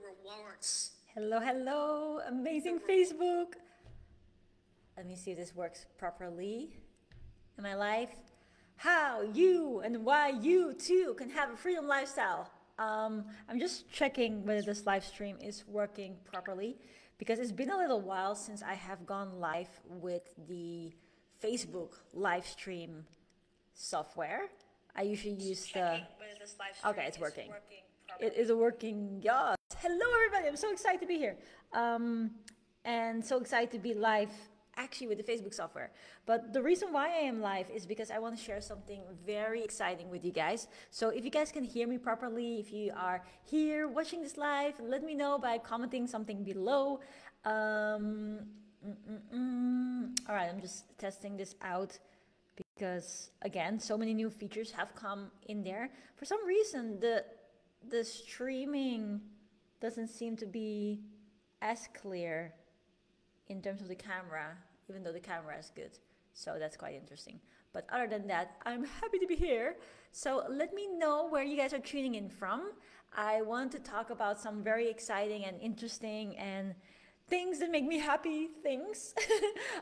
rewards. Hello, hello, amazing Facebook. Let me see if this works properly. In my life, how you and why you too can have a freedom lifestyle. I'm just checking whether this live stream is working properly because it's been a little while since I have gone live with the Facebook live stream software. I usually use the. Okay, it's working. It is working. Yes. Hello, everybody. I'm so excited to be here. And so excited to be live actually with the Facebook software. But the reason why I am live is because I want to share something very exciting with you guys. So if you guys can hear me properly, if you are here watching this live, let me know by commenting something below. All right, I'm just testing this out because again, so many new features have come in there. For some reason, the streaming doesn't seem to be as clear in terms of the camera, even though the camera is good. So that's quite interesting. But other than that, I'm happy to be here. So let me know where you guys are tuning in from. I want to talk about some very exciting and interesting and things that make me happy things,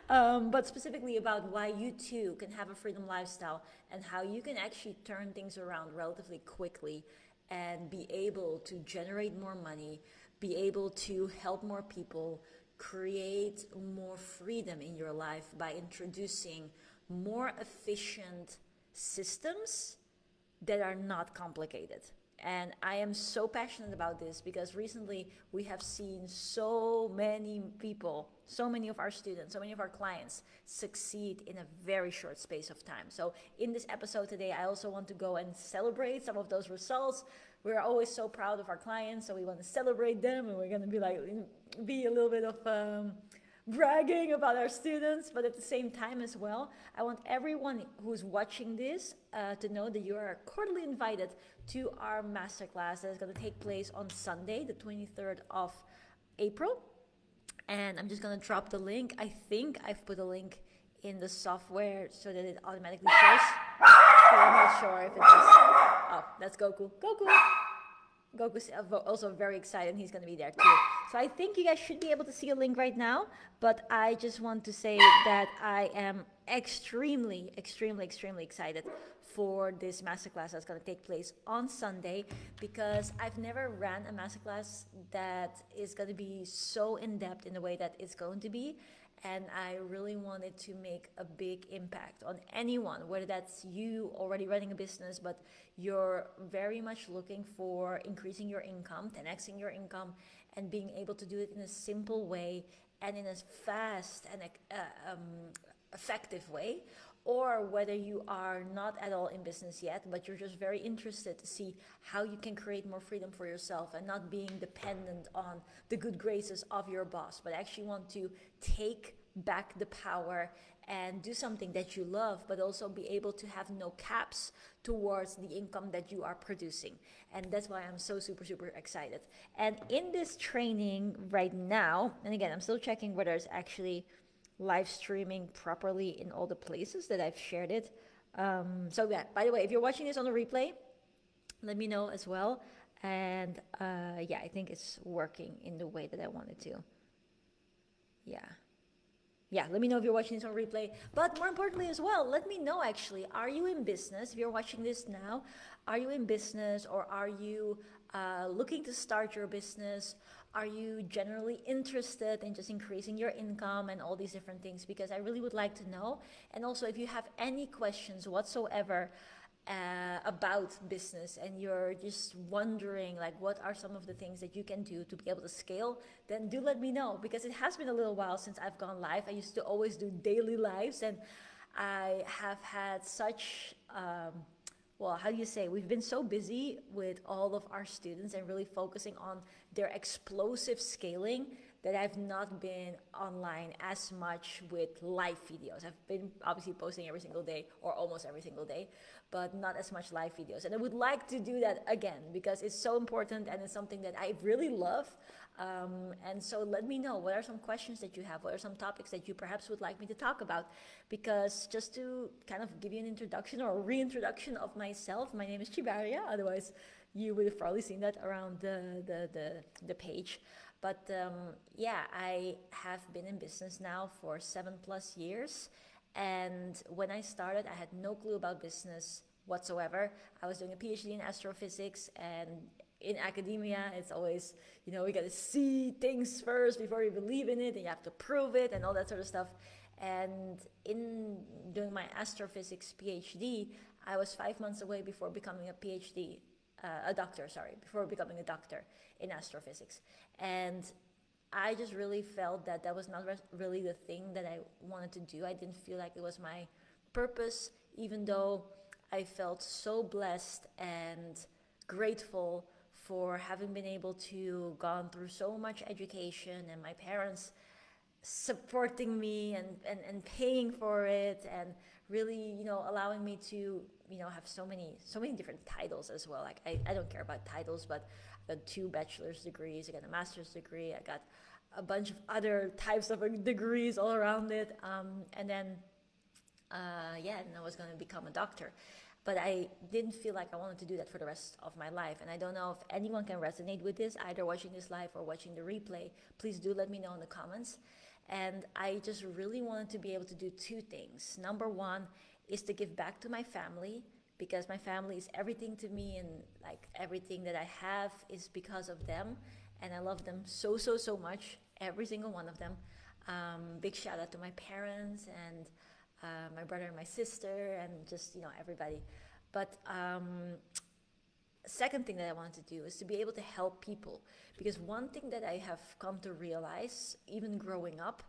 but specifically about why you too can have a freedom lifestyle and how you can actually turn things around relatively quickly and be able to generate more money, be able to help more people, create more freedom in your life by introducing more efficient systems that are not complicated. And I am so passionate about this because recently we have seen so many people, so many of our students, so many of our clients succeed in a very short space of time. So in this episode today, I also want to go and celebrate some of those results. We're always so proud of our clients, so we want to celebrate them, and we're going to be a little bit of bragging about our students, but at the same time as well, I want everyone who's watching this to know that you are cordially invited to our masterclass that is going to take place on Sunday, the 23rd of April. And I'm just going to drop the link. I think I've put a link in the software so that it automatically shows, but I'm not sure if it does. Oh, that's Goku. Goku's also very excited, and he's going to be there too. So I think you guys should be able to see a link right now, but I just want to say that I am extremely excited for this masterclass that's going to take place on Sunday, because I've never ran a masterclass that is going to be so in-depth in the way that it's going to be. And I really wanted to make a big impact on anyone, whether that's you already running a business, but you're very much looking for increasing your income, 10xing your income, and being able to do it in a simple way and in a fast and effective way. Or whether you are not at all in business yet, but you're just very interested to see how you can create more freedom for yourself and not being dependent on the good graces of your boss, but actually want to take back the power and do something that you love, but also be able to have no caps towards the income that you are producing. And that's why I'm so super excited. And in this training right now, and again, I'm still checking whether it's actually live streaming properly in all the places that I've shared it. So yeah, by the way, if you're watching this on the replay, let me know as well. And yeah, I think it's working in the way that I wanted to. Yeah, let me know if you're watching this on replay. But more importantly as well, let me know actually, are you in business? If you're watching this now, are you in business, or are you looking to start your business? Are you generally interested in just increasing your income and all these different things? Because I really would like to know. And also, if you have any questions whatsoever about business and you're just wondering like what are some of the things that you can do to be able to scale, then do let me know, because it has been a little while since I've gone live. I used to always do daily lives, and I have had such well, how do you say, we've been so busy with all of our students and really focusing on their explosive scaling that I've not been online as much with live videos. I've been obviously posting every single day or almost every single day, but not as much live videos. And I would like to do that again because it's so important and it's something that I really love. And so let me know, what are some questions that you have? What are some topics that you perhaps would like me to talk about? Because just to kind of give you an introduction or a reintroduction of myself, my name is Tjibaria, otherwise You would have probably seen that around the page. But yeah, I have been in business now for 7+ years. And when I started, I had no clue about business whatsoever. I was doing a PhD in astrophysics, and in academia, it's always, we got to see things first before you believe in it, and you have to prove it and all that sort of stuff. And in doing my astrophysics PhD, I was 5 months away before becoming a doctor, before becoming a doctor in astrophysics. And I just really felt that that was not really the thing that I wanted to do. I didn't feel like it was my purpose, even though I felt so blessed and grateful for having been able to gone through so much education, and my parents supporting me and paying for it, and really allowing me to have so many different titles as well. Like I don't care about titles, but I got 2 bachelor's degrees, I got a master's degree, I got a bunch of other types of degrees all around it, and then and I was going to become a doctor. But I didn't feel like I wanted to do that for the rest of my life. And I don't know if anyone can resonate with this, either watching this live or watching the replay. Please do let me know in the comments. And I just really wanted to be able to do 2 things. Number one is to give back to my family, because my family is everything to me, and like everything that I have is because of them. And I love them so, so, so much, every single one of them. Big shout out to my parents and my brother and my sister, and just everybody. But second thing that I wanted to do is to be able to help people, because one thing that I have come to realize, even growing up,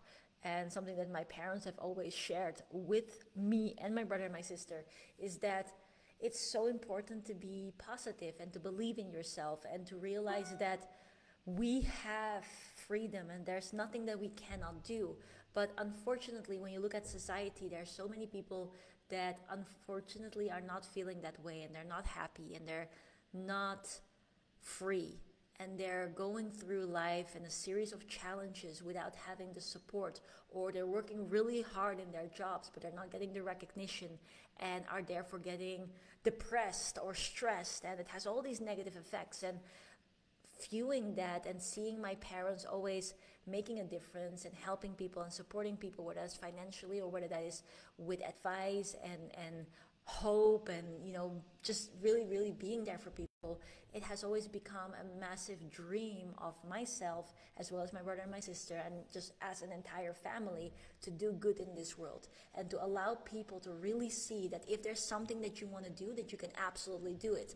and something that my parents have always shared with me and my brother and my sister, is that it's so important to be positive and to believe in yourself, and to realize that we have freedom and there's nothing that we cannot do. But unfortunately, when you look at society, there are so many people that unfortunately are not feeling that way, and they're not happy, and they're not free, and they're going through life in a series of challenges without having the support, or they're working really hard in their jobs but they're not getting the recognition, and are therefore getting depressed or stressed, and it has all these negative effects. And viewing that and seeing my parents always making a difference and helping people and supporting people, whether that's financially or whether that is with advice and hope, and just really, really being there for people, it has always become a massive dream of myself, as well as my brother and my sister, and just as an entire family, to do good in this world, and to allow people to really see that if there's something that you want to do, that you can absolutely do it.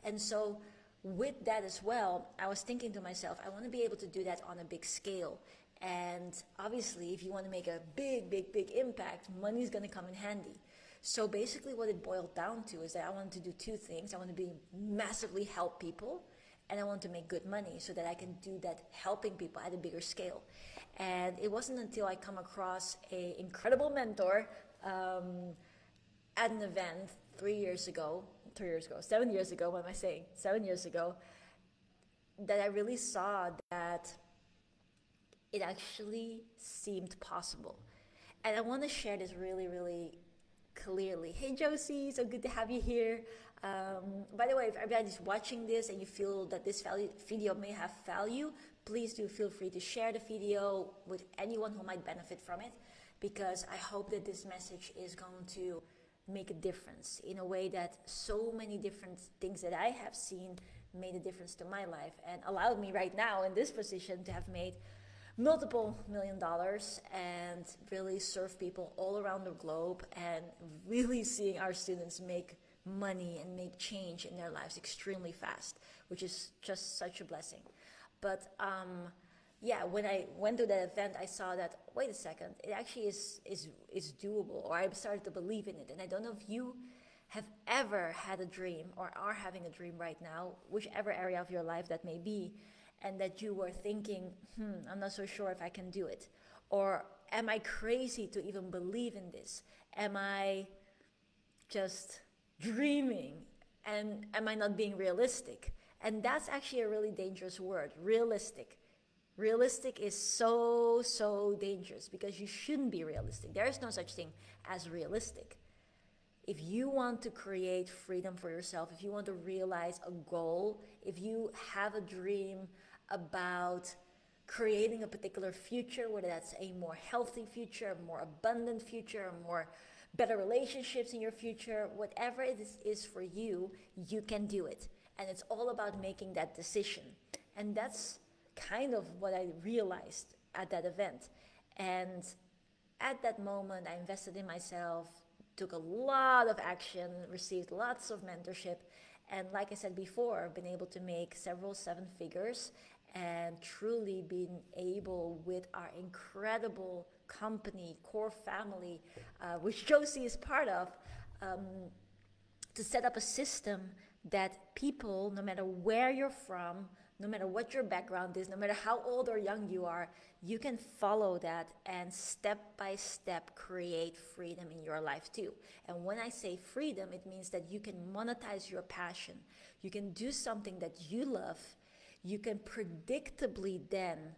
And so with that as well, I was thinking to myself, I want to be able to do that on a big scale. And obviously, if you want to make a big, big, big impact, money is going to come in handy. So basically what it boiled down to is that I wanted to do 2 things. I want to be massively help people, and I want to make good money so that I can do that helping people at a bigger scale. And it wasn't until I come across an incredible mentor at an event 7 years ago, what am I saying? 7 years ago, that I really saw that it actually seemed possible. And I want to share this really, really clearly. Hey Josie, so good to have you here. By the way, if everybody's watching this and you feel that this video may have value, please do feel free to share the video with anyone who might benefit from it, because I hope that this message is going to make a difference in a way that so many different things that I have seen made a difference to my life, and allowed me right now in this position to have made multiple $1 million and really serve people all around the globe, and really seeing our students make money and make change in their lives extremely fast, which is just such a blessing. But yeah, when I went to that event, I saw that, wait a second, it actually is doable, or I started to believe in it. And I don't know if you have ever had a dream or are having a dream right now, whichever area of your life that may be, and that you were thinking, I'm not so sure if I can do it. Or am I crazy to even believe in this? Am I just dreaming? And am I not being realistic? And that's actually a really dangerous word, realistic. Realistic is so, so dangerous, because you shouldn't be realistic. There is no such thing as realistic. If you want to create freedom for yourself, if you want to realize a goal, if you have a dream about creating a particular future, whether that's a more healthy future, a more abundant future, a more better relationships in your future, whatever it is for you, you can do it. And it's all about making that decision. And that's kind of what I realized at that event. And at that moment, I invested in myself, took a lot of action, received lots of mentorship. And like I said before, I've been able to make several seven figures and truly been able, with our incredible company, core family, which Josie is part of, to set up a system that people, no matter where you're from, no matter what your background is, no matter how old or young you are, you can follow that and step by step create freedom in your life too. And when I say freedom, it means that you can monetize your passion. You can do something that you love. You can predictably then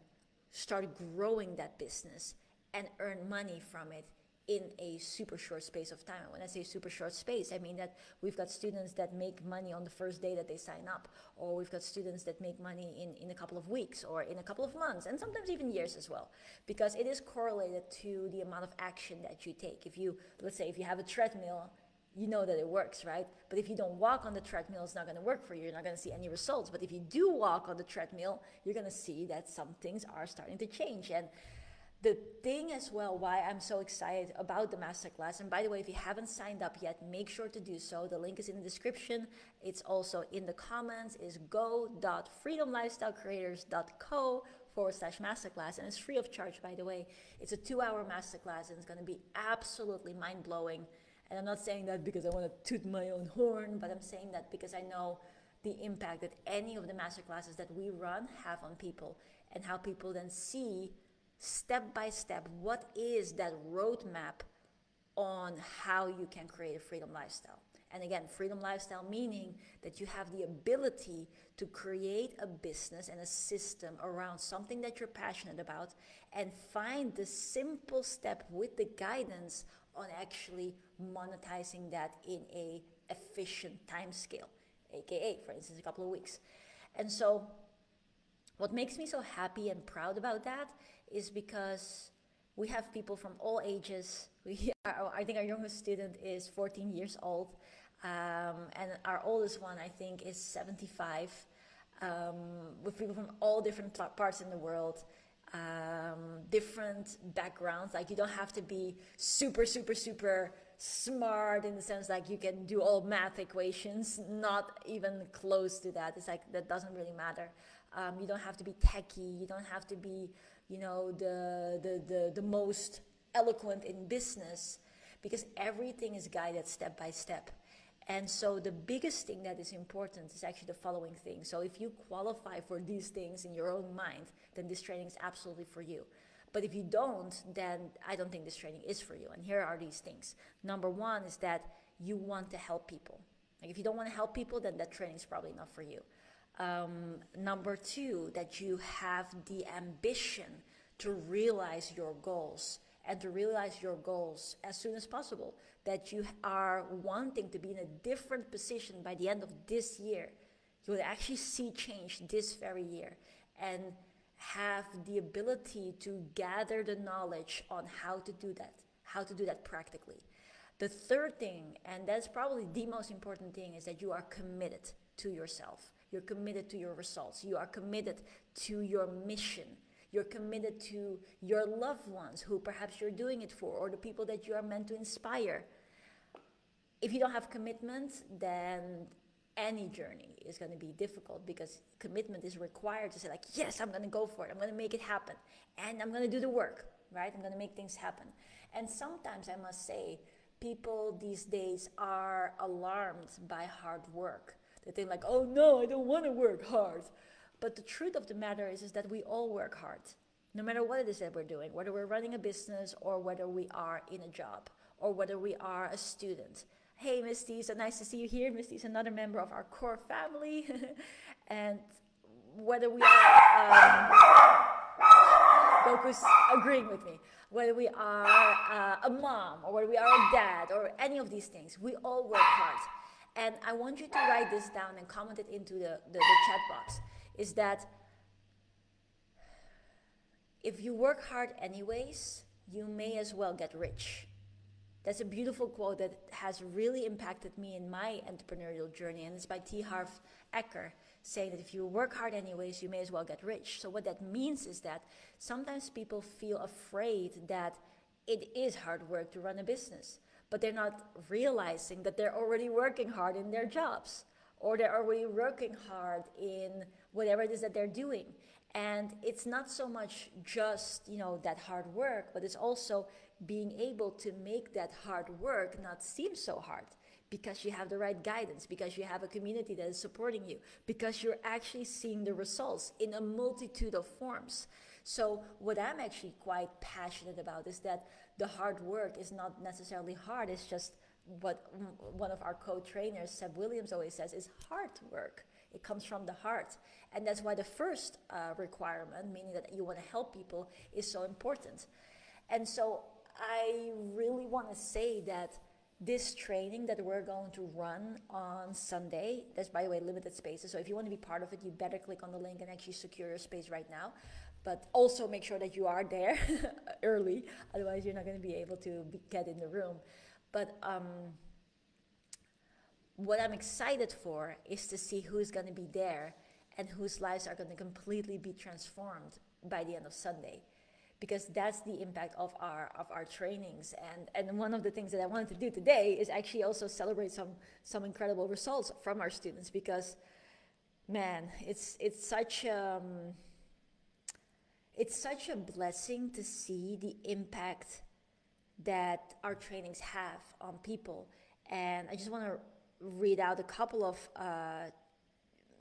start growing that business and earn money from it in a super short space of time. And when I say super short space, I mean that we've got students that make money on the first day that they sign up, or we've got students that make money in a couple of weeks or in a couple of months, and sometimes even years as well, because it is correlated to the amount of action that you take. If you, let's say if you have a treadmill, you know that it works, right? But if you don't walk on the treadmill, it's not going to work for you. You're not going to see any results. But if you do walk on the treadmill, you're going to see that some things are starting to change. And the thing as well, why I'm so excited about the masterclass, and by the way, if you haven't signed up yet, make sure to do so. The link is in the description. It's also in the comments, is go.freedomlifestylecreators.co/masterclass, and it's free of charge, by the way. It's a 2-hour masterclass, and it's going to be absolutely mind-blowing. And I'm not saying that because I want to toot my own horn, but I'm saying that because I know the impact that any of the masterclasses that we run have on people, and how people then see step by step what is that roadmap on how you can create a freedom lifestyle. And again, freedom lifestyle meaning that you have the ability to create a business and a system around something that you're passionate about, and find the simple step with the guidance on actually monetizing that in a efficient time scale, aka for instance a couple of weeks. And so what makes me so happy and proud about that is because we have people from all ages. I think our youngest student is 14 years old, and our oldest one I think is 75, with people from all different parts in the world, different backgrounds. Like, you don't have to be super smart in the sense like you can do all math equations, not even close to that. It's like that doesn't really matter. You don't have to be techie, you don't have to be, you know, the most eloquent in business, because everything is guided step by step. And so the biggest thing that is important is actually the following thing. So if you qualify for these things in your own mind, then this training is absolutely for you. But if you don't, then I don't think this training is for you. And here are these things. Number one is that you want to help people. Like, if you don't want to help people, then that training is probably not for you. Number two, that you have the ambition to realize your goals, and to realize your goals as soon as possible. That you are wanting to be in a different position by the end of this year. You will actually see change this very year, and have the ability to gather the knowledge on how to do that practically. The third thing, and that's probably the most important thing, is that you are committed to yourself. You're committed to your results. You are committed to your mission. You're committed to your loved ones who perhaps you're doing it for, or the people that you are meant to inspire. If you don't have commitment, then any journey is going to be difficult, because commitment is required to say like, yes, I'm going to go for it. I'm going to make it happen. And I'm going to do the work, right? I'm going to make things happen. And sometimes I must say, people these days are alarmed by hard work. They think like, oh no, I don't want to work hard. But the truth of the matter is that we all work hard, no matter what it is that we're doing, whether we're running a business or whether we are in a job or whether we are a student. Hey, Misty, so nice to see you here. Misty is another member of our core family. And whether we are, go who's agreeing with me, whether we are a mom or whether we are a dad or any of these things, we all work hard. And I want you to write this down and comment it into the chat box, is that if you work hard anyways, you may as well get rich. That's a beautiful quote that has really impacted me in my entrepreneurial journey, and it's by T. Harv Eker, saying that if you work hard anyways, you may as well get rich. So what that means is that sometimes people feel afraid that it is hard work to run a business, but they're not realizing that they're already working hard in their jobs, or they're already working hard in whatever it is that they're doing. And it's not so much just, that hard work, but it's also being able to make that hard work not seem so hard, because you have the right guidance, because you have a community that is supporting you, because you're actually seeing the results in a multitude of forms. So what I'm actually quite passionate about is that the hard work is not necessarily hard. It's just what one of our co-trainers, Seb Williams, always says is heart work. It comes from the heart. And that's why the first requirement, meaning that you want to help people, is so important. And so I really want to say that this training that we're going to run on Sunday, there's, by the way, limited spaces. So if you want to be part of it, you better click on the link and actually secure your space right now. But also make sure that you are there early. Otherwise, you're not going to be able to get in the room. But what I'm excited for is to see who's going to be there and whose lives are going to completely be transformed by the end of Sunday. Because that's the impact of our trainings. And one of the things that I wanted to do today is actually also celebrate some incredible results from our students, because man, it's such a blessing to see the impact that our trainings have on people. And I just want to read out a couple of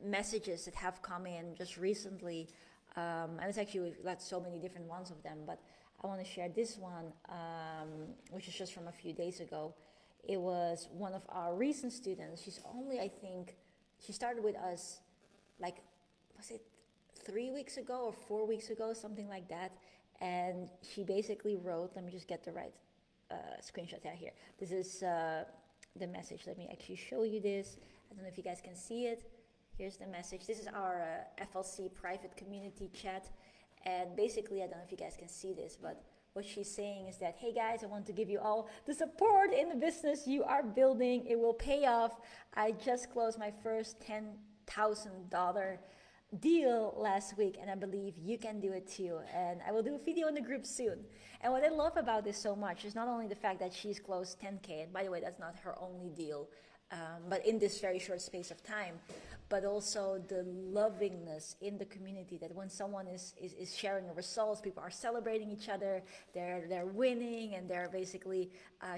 messages that have come in just recently. And it's actually, we've got so many different ones of them, but I want to share this one, which is just from a few days ago. It was one of our recent students. She's only, I think, she started with us like, was it 3 weeks ago or 4 weeks ago, something like that. And she basically wrote, let me just get the right screenshot out here. This is the message. Let me actually show you this. I don't know if you guys can see it. Here's the message. This is our FLC private community chat. And basically, I don't know if you guys can see this, but what she's saying is that, hey guys, I want to give you all the support in the business you are building. It will pay off. I just closed my first $10,000 deal last week, and I believe you can do it too. And I will do a video in the group soon. And what I love about this so much is not only the fact that she's closed 10K, and by the way, that's not her only deal, but in this very short space of time, but also the lovingness in the community, that when someone is sharing the results, people are celebrating each other, they're winning, and they're basically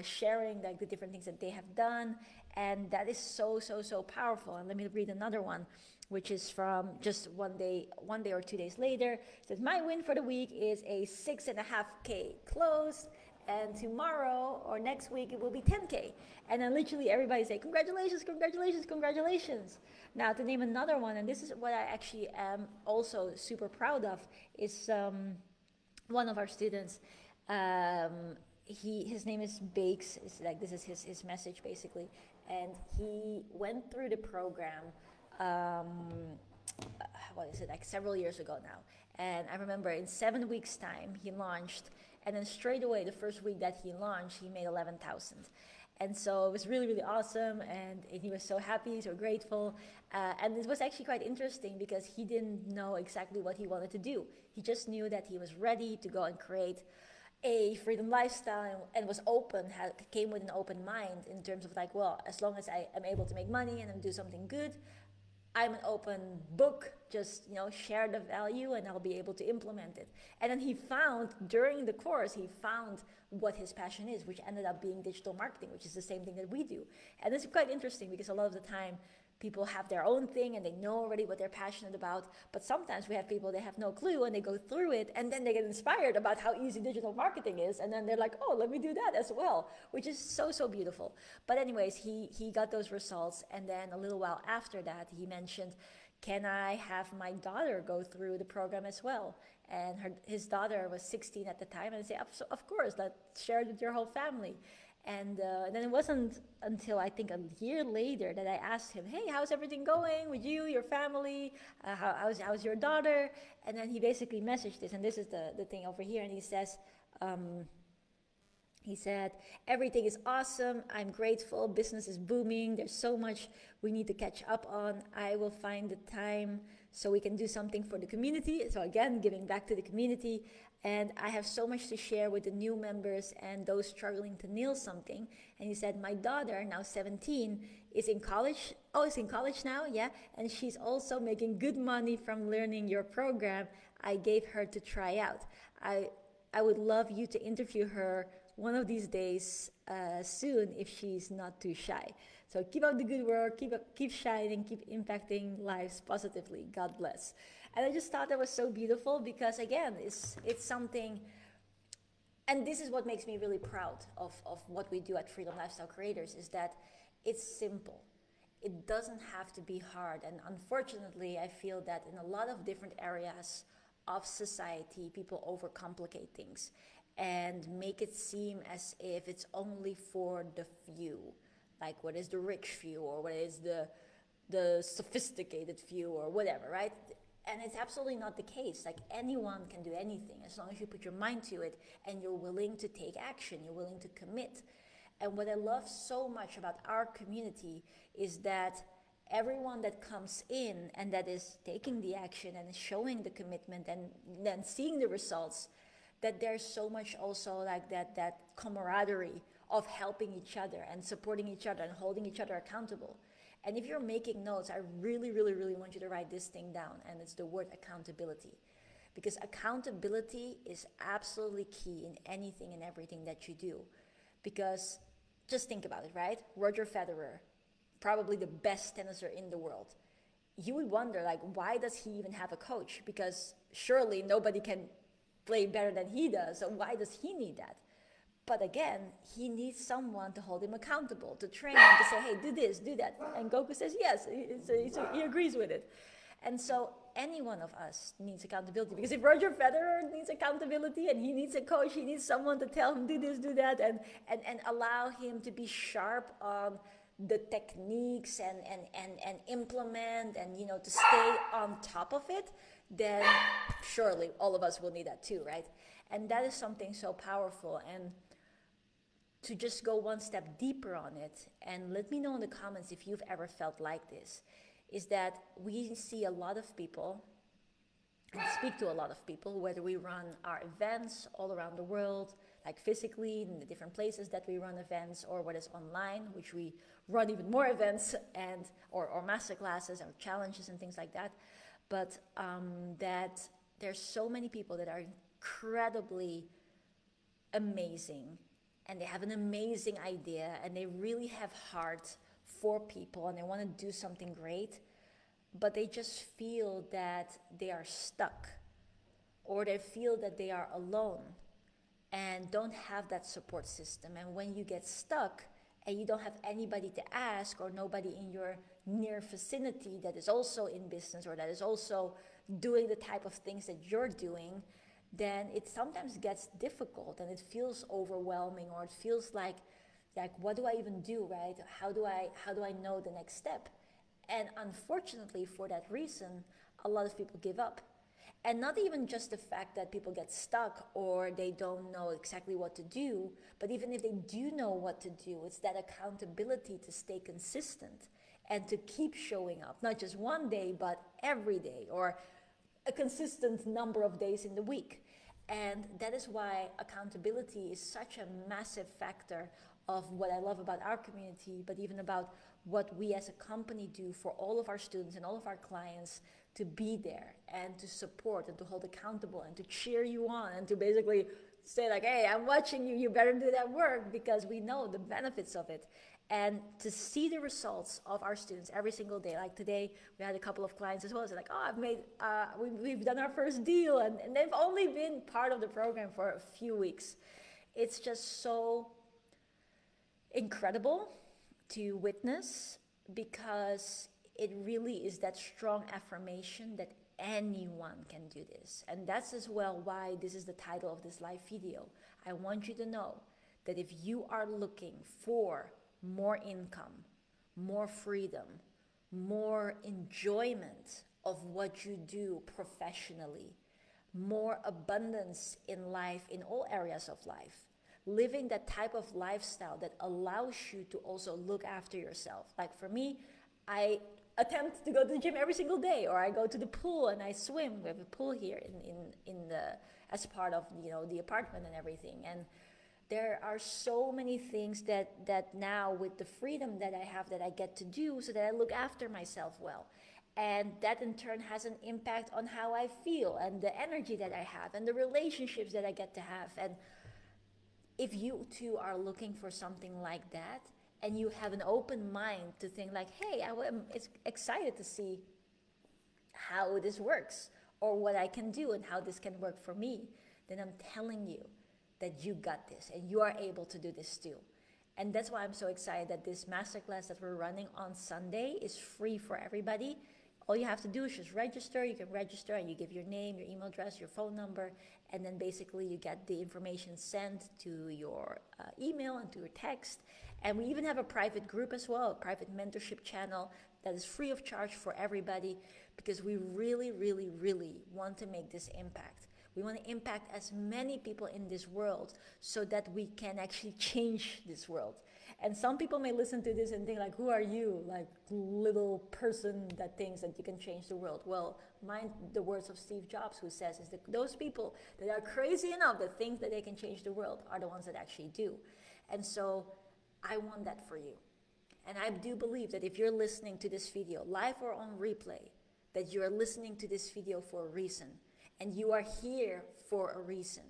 sharing like the different things that they have done. And that is so powerful. And let me read another one, which is from just one day or 2 days later. It says, my win for the week is a 6.5K close, and tomorrow or next week it will be 10K. And then literally everybody say, congratulations, congratulations, congratulations. Now to name another one, and this is what I actually am also super proud of, is one of our students. His name is Bakes. It's like, this is his message basically. And he went through the program, what is it, like several years ago now. And I remember in 7 weeks time he launched, and then straight away the first week that he launched he made 11,000. And so it was really awesome, and he was so happy, so grateful. And it was actually quite interesting because he didn't know exactly what he wanted to do. He just knew that he was ready to go and create a freedom lifestyle, and was open, came with an open mind in terms of like, well, as long as I am able to make money and do something good, I'm an open book, just share the value and I'll be able to implement it. And then he found, during the course, he found what his passion is, which ended up being digital marketing, which is the same thing that we do. And it's quite interesting because a lot of the time people have their own thing and they know already what they're passionate about, but sometimes we have people, they have no clue, and they go through it and then they get inspired about how easy digital marketing is, and then they're like, oh, let me do that as well, which is so beautiful. But anyways, he got those results, and then a little while after that he mentioned, can I have my daughter go through the program as well? And his daughter was 16 at the time, and I said, of course, let's share it with your whole family. And then it wasn't until I think a year later that I asked him, hey, how's everything going with you, your family? How's your daughter? And then he basically messaged this, and this is the thing over here, and he says, he said, everything is awesome. I'm grateful. Business is booming. There's so much we need to catch up on. I will find the time so we can do something for the community. So again, giving back to the community. And I have so much to share with the new members and those struggling to nail something. And he said, my daughter, now 17, is in college. Oh, is in college now? Yeah. And she's also making good money from learning your program. I gave her to try out. I would love you to interview her one of these days soon if she's not too shy. So keep up the good work, keep shining, keep impacting lives positively. God bless. And I just thought that was so beautiful because again, it's something, and this is what makes me really proud of what we do at Freedom Lifestyle Creators, is that it's simple. It doesn't have to be hard. And unfortunately, I feel that in a lot of different areas of society, people overcomplicate things and make it seem as if it's only for the few, like what is the rich few, or what is the sophisticated few, or whatever, right? And it's absolutely not the case. Like, anyone can do anything as long as you put your mind to it and you're willing to take action, you're willing to commit. And what I love so much about our community is that everyone that comes in and that is taking the action and showing the commitment and then seeing the results, that there's so much also like that camaraderie of helping each other and supporting each other and holding each other accountable. And if you're making notes, I really, really, really want you to write this thing down, and it's the word accountability. Because accountability is absolutely key in anything and everything that you do. Because just think about it, right? Roger Federer, probably the best tenniser in the world. You would wonder, like, why does he even have a coach? Because surely nobody can play better than he does, so why does he need that? But again, he needs someone to hold him accountable, to train him, to say, hey, do this, do that. And Goku says yes, so he agrees with it. And so any one of us needs accountability, because if Roger Federer needs accountability and he needs a coach, he needs someone to tell him do this, do that, and allow him to be sharp on the techniques and implement and, you know, to stay on top of it, then surely all of us will need that too, right? And that is something so powerful. And to just go one step deeper on it, and let me know in the comments if you've ever felt like this, is that we see a lot of people and speak to a lot of people, whether we run our events all around the world, like physically in the different places that we run events, or what is online, which we run even more events and or master classes or challenges and things like that. But that there's so many people that are incredibly amazing, and they have an amazing idea, and they really have heart for people, and they want to do something great, but they just feel that they are stuck, or they feel that they are alone and don't have that support system. And when you get stuck and you don't have anybody to ask, or nobody in your near vicinity that is also in business or that is also doing the type of things that you're doing, then it sometimes gets difficult and it feels overwhelming, or it feels like what do I even do, right? How do I know the next step? And unfortunately, for that reason, a lot of people give up. And not even just the fact that people get stuck or they don't know exactly what to do, but even if they do know what to do, it's that accountability to stay consistent and to keep showing up, not just one day, but every day, or a consistent number of days in the week. And that is why accountability is such a massive factor of what I love about our community, but even about what we as a company do for all of our students and all of our clients, to be there and to support and to hold accountable and to cheer you on and to basically say like, hey, I'm watching you, you better do that work, because we know the benefits of it. And to see the results of our students every single day, like today, we had a couple of clients as well. It's like, oh, we've done our first deal, and they've only been part of the program for a few weeks. It's just so incredible to witness, because it really is that strong affirmation that anyone can do this. And that's as well why this is the title of this live video. I want you to know that if you are looking for more income, more freedom, more enjoyment of what you do professionally, more abundance in life, in all areas of life, living that type of lifestyle that allows you to also look after yourself. Like for me, I attempt to go to the gym every single day, or I go to the pool and I swim. We have a pool here in the as part of, you know, the apartment and everything. And there are so many things that now, with the freedom that I have, that I get to do, so that I look after myself well. And that in turn has an impact on how I feel and the energy that I have and the relationships that I get to have. And if you too are looking for something like that, and you have an open mind to think like, hey, I'm excited to see how this works, or what I can do and how this can work for me, then I'm telling you that you got this and you are able to do this too. And that's why I'm so excited that this masterclass that we're running on Sunday is free for everybody. All you have to do is just register. You can register and you give your name, your email address, your phone number, and then basically you get the information sent to your email and to your text. And we even have a private group as well, a private mentorship channel that is free of charge for everybody, because we really, really, really want to make this impact. We want to impact as many people in this world so that we can actually change this world. And some people may listen to this and think like, who are you? Like, little person that thinks that you can change the world. Well, mind the words of Steve Jobs, who says is that those people that are crazy enough that think that they can change the world are the ones that actually do. And so I want that for you. And I do believe that if you're listening to this video, live or on replay, that you're listening to this video for a reason. And you are here for a reason.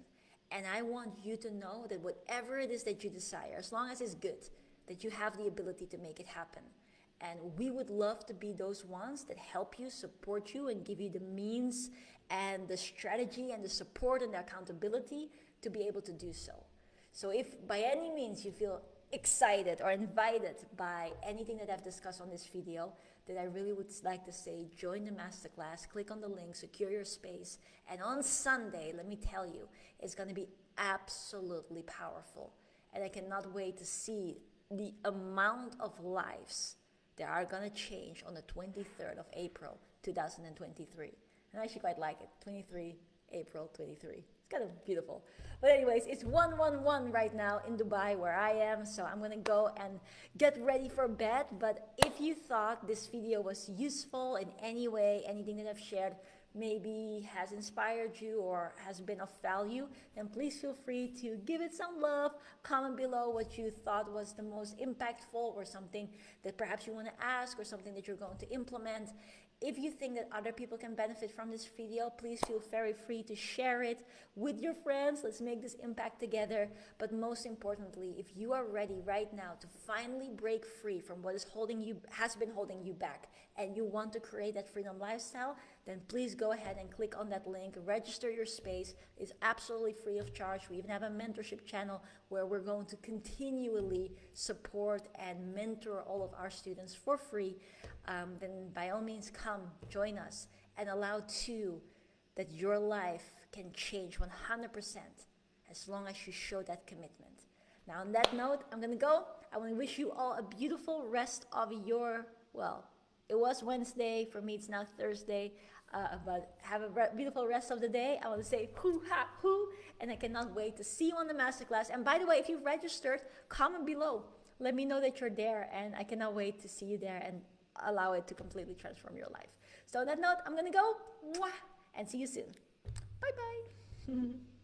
And I want you to know that whatever it is that you desire, as long as it's good, that you have the ability to make it happen. And we would love to be those ones that help you, support you, and give you the means and the strategy and the support and the accountability to be able to do so. So if by any means you feel excited or invited by anything that I've discussed on this video, then I really would like to say, join the masterclass, click on the link, secure your space. And on Sunday, let me tell you, it's going to be absolutely powerful. And I cannot wait to see the amount of lives that are going to change on the 23rd of April, 2023. And I actually quite like it, 23 April 23. It's kind of beautiful. But anyways, it's 111 right now in Dubai where I am. So I'm going to go and get ready for bed. But if you thought this video was useful in any way, anything that I've shared maybe has inspired you or has been of value, then please feel free to give it some love. Comment below what you thought was the most impactful, or something that perhaps you want to ask, or something that you're going to implement. If you think that other people can benefit from this video, please feel very free to share it with your friends. Let's make this impact together. But most importantly, if you are ready right now to finally break free from what has been holding you back, and you want to create that freedom lifestyle, then please go ahead and click on that link, register your space. It's absolutely free of charge. We even have a mentorship channel where we're going to continually support and mentor all of our students for free. Then by all means, come join us and allow too that your life can change 100% as long as you show that commitment. Now on that note, I'm gonna go. I want to wish you all a beautiful rest of your, well, it was Wednesday, for me it's now Thursday, but have a beautiful rest of the day. I want to say hoo ha hoo, and I cannot wait to see you on the masterclass. And by the way, if you've registered, comment below. Let me know that you're there, and I cannot wait to see you there and allow it to completely transform your life. So on that note, I'm gonna go, mwah, and see you soon. Bye bye.